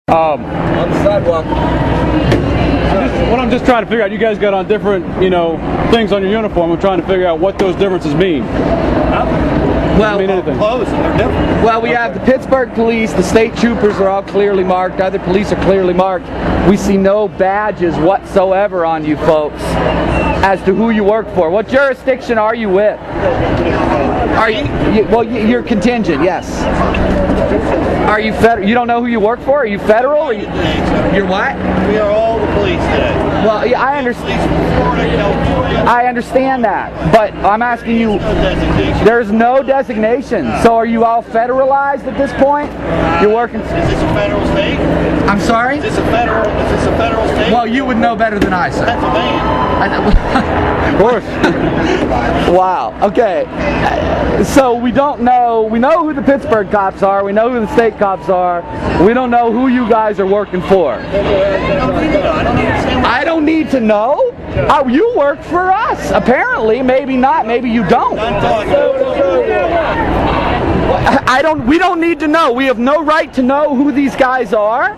On the sidewalk. I'm just trying to figure out, you guys got on different, things on your uniform. I'm trying to figure out what those differences mean. Well, mean anything. clothes, they're different. Well, we have the Pittsburgh police, the state troopers are all clearly marked, other police are clearly marked. We see no badges whatsoever on you folks as to who you work for. What jurisdiction are you with? Are you're contingent, yes. Are you federal? You don't know who you work for? Are you federal? Or you're what? We are all the police today. Well, yeah, I understand. I understand that, but I'm asking you. There's no designation. So are you all federalized at this point? You're working. Is this a federal state? I'm sorry? Is this a federal state? Well, you would know better than I, sir. Pennsylvania. Of course. Wow. Okay. So we don't know. We know who the Pittsburgh cops are. We know who the state cops are. We don't know who you guys are working for. I don't need to know. You work for us. Apparently, maybe not. Maybe you don't. We don't need to know. We have no right to know who these guys are.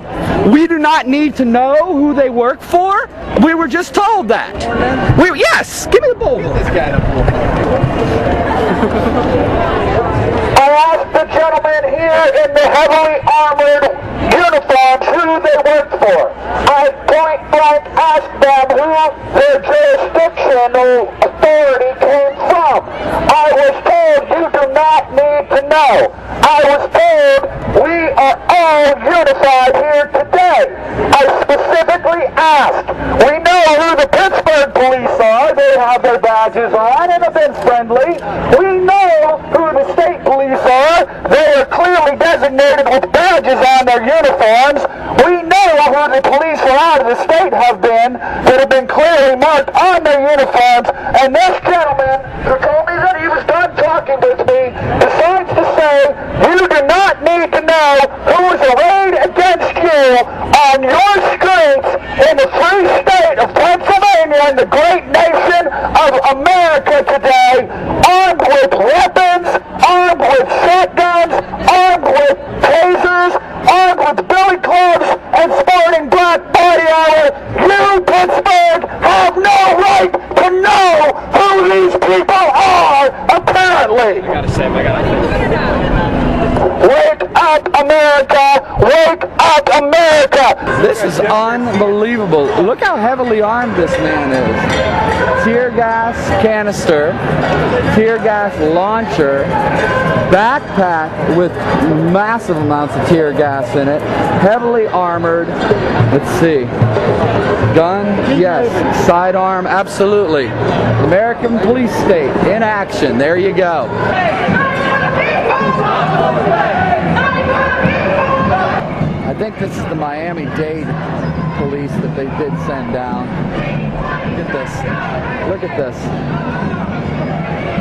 We do not need to know who they work for. We were just told that. Yes, give me the bullhorn. This guy the I asked the gentleman here in the heavily armored uniforms who they work for. I point blank asked them who their jurisdictional authority came from. I was told you do not need to know. I was told we are all unified here today. I specifically asked. We know who the Pittsburgh police are. They have their badges on and have been friendly. We know who the state police are. They are clearly designated with badges on their uniforms. We know who the police out of the state have been that have been clearly marked on their uniforms. And this gentleman who told me that he was done talking with me decides to say you do not need to know who is arrayed against you on your streets in the free state of Pennsylvania and the great nation of America today, armed with weapons, armed with shotguns, armed with tasers, armed with billy clubs, and sporting black body armor. You, Pittsburgh, have no right to know who these people are, apparently. Wake up, America! Wake up, America! This is unbelievable. Look how heavily armed this man is. Tear gas canister, tear gas launcher, backpack with massive amounts of tear gas in it, heavily armored. Let's see. Gun, yes. Sidearm, absolutely. American police state in action. There you go. I think this is the Miami-Dade police that they did send down. Look at this. Look at this.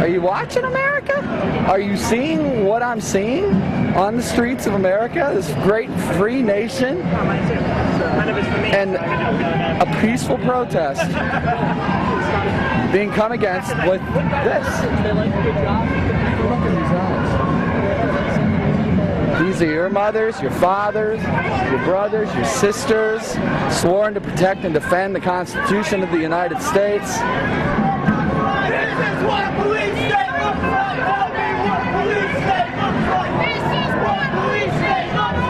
Are you watching, America? Are you seeing what I'm seeing on the streets of America? This great free nation and a peaceful protest being come against with this. Look at these eyes. These are your mothers, your fathers, your brothers, your sisters, sworn to protect and defend the Constitution of the United States. This is what a police state looks like! Tell me what a police state looks like! This is what a police state looks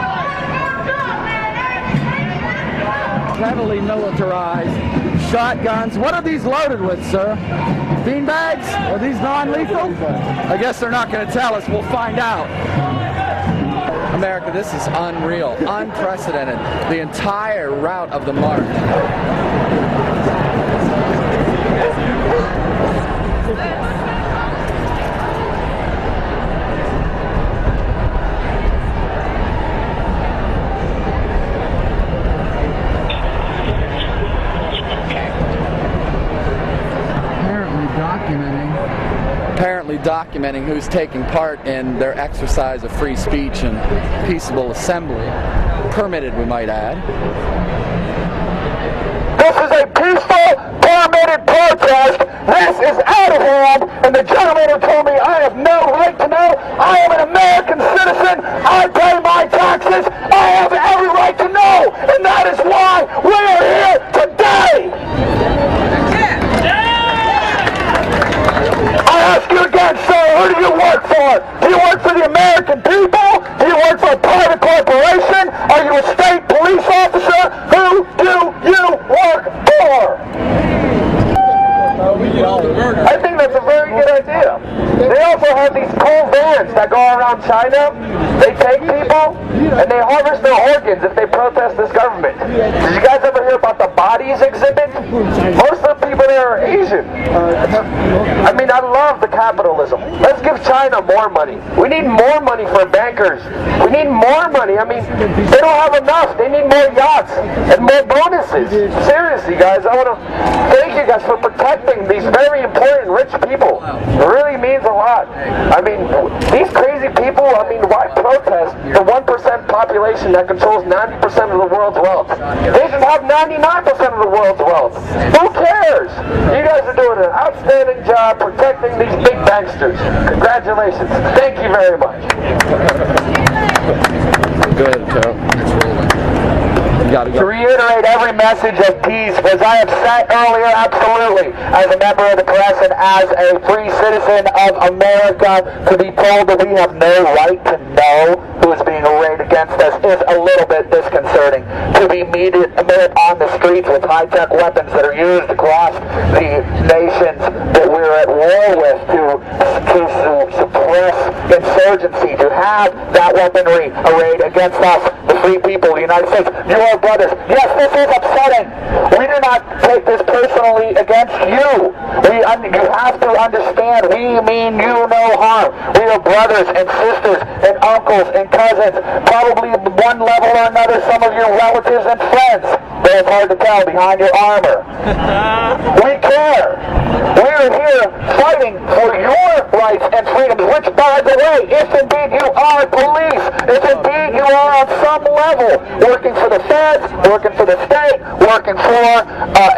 like! Heavily militarized shotguns. What are these loaded with, sir? Beanbags? Are these non-lethal? I guess they're not going to tell us. We'll find out. America, this is unreal, unprecedented. The entire route of the march. Apparently documenting who's taking part in their exercise of free speech and peaceable assembly. Permitted, we might add. This is a peaceful, permitted protest. This is out of hand, and the gentleman who told me I have no right to know, I am an American citizen, I pay my taxes, I have every right to know Americans if they protest this government. Did you guys ever hear about the bodies exhibit? Most of the people there are Asian. I mean, I love the capitalism. Let's give China more money. We need more money for bankers. We need more money. I mean, they don't have enough. They need more yachts and more bonuses. Seriously, guys, I want to thank you guys for protecting these very important rich people. It really means a lot. I mean, these crazy people, I mean, why protest the 1% population that controls 90% of the world's wealth? They should have 99% of the world's wealth. Who cares? You guys are doing an outstanding job protecting these big banksters. Congratulations. Thank you very much. Go ahead, Joe. You gotta To go. reiterate every message of peace, as I have said earlier, absolutely, as a member of the press and as a free citizen of America, to be told that we have no right to know who is being arrayed against us is a little bit disconcerting. To be met on the streets with high-tech weapons that are used across the nations that we're at war with to suppress insurgency, to have that weaponry arrayed against us, the free people of the United States. You are brothers. Yes, this is upsetting. We do not take this personally against you. You have to understand, we mean you no harm. We are brothers and sisters and uncles and cousins, probably one level or another, some of your relatives and friends, but it's hard to tell behind your armor. We care. We are here fighting for your rights and freedoms, which, by the way, if indeed you are police, if indeed you are on some level working for the feds, working for the state, working for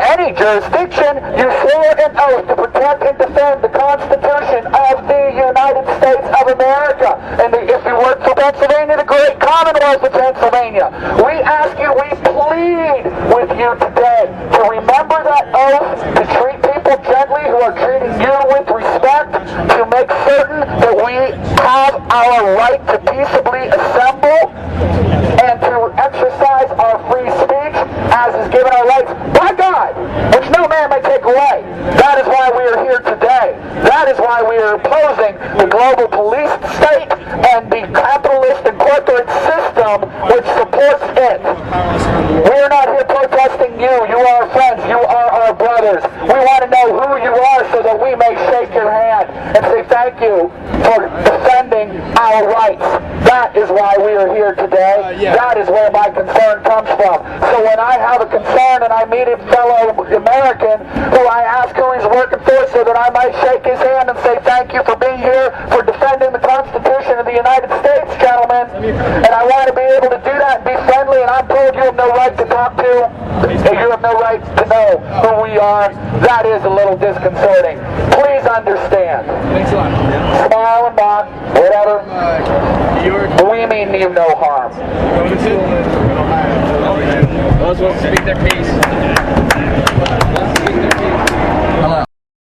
any jurisdiction, you swear an oath to protect and defend the Constitution of the United States of America. And if you work for Pennsylvania, the great Commonwealth of Pennsylvania, we ask you, we plead with you today to remember that oath, to treat people gently who are treating you with respect, to make certain that we have our right to peaceably assemble and to exercise our free speech as is given our rights by God, which no man may take away. That is why we are here today. That is why we are opposing the global police state and the capitalist and corporate system which supports it. We are not here protesting you. You are our friends. You are our brothers. We want to know who you are so that we may shake your hand and say thank you for defending our rights. That is why we are here today. That is where my concern comes from. So when I have a concern and I meet a fellow American who I ask who he's working for so that I might shake his hand and say thank you for being here, for defending the Constitution of the United States, gentlemen. And I want to be able to do that and be friendly, and I'm told you have no right to talk to, you have no right to know who we are. That is a little disconcerting. Please understand. Smile and nod, whatever. We mean you no harm. Those will speak their piece.